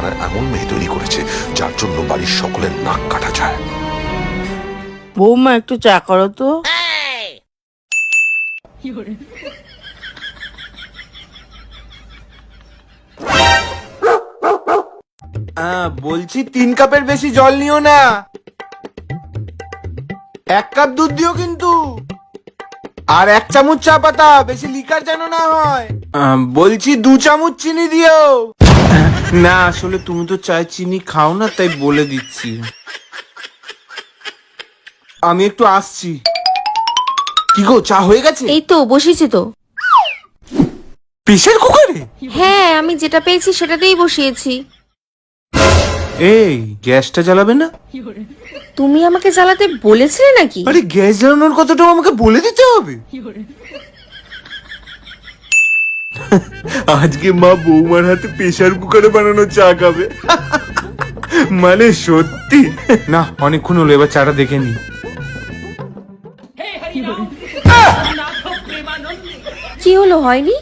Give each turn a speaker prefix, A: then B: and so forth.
A: জানা এমন মেয়ে তৈরি করেছে যার জন্য বাড়ির সকলের নাক কাটা যায়।
B: বৌমা একটু চা করো তো।
C: বলছি 3 কাপের বেশি জল নিও না, 1 কাপ দুধ দিও কিন্তু, আর 1 চামচ চা পাতা, বেশি লিকার যেন না হয়। বলছি 2 চামচ চিনি দিও। না আসলে তুমি তো চায় চিনি খাও না, তাই বলে দিচ্ছি। আমি একটু আসছি। কি গো, চা হয়ে গেছে?
D: এই তো বসিয়েছি তো।
C: প্রেসার কুকারে?
D: হ্যাঁ, আমি যেটা পেয়েছি সেটাতেই বসিয়েছি।
C: এই গ্যাসটা জ্বালাবে না?
D: তুমি আমাকে জ্বালাতে বলেছিলে নাকি?
C: আরে গ্যাস জ্বালানোর কথাটাও আমাকে বলে দিতে হবে? আজকে মা বৌমার হাতে প্রেসার কুকারে বানানো চা খাবে। মানে সত্যি না, অনেকক্ষণ হলো, এবার চাটা দেখে নি।
D: কি হলো, হয়নি?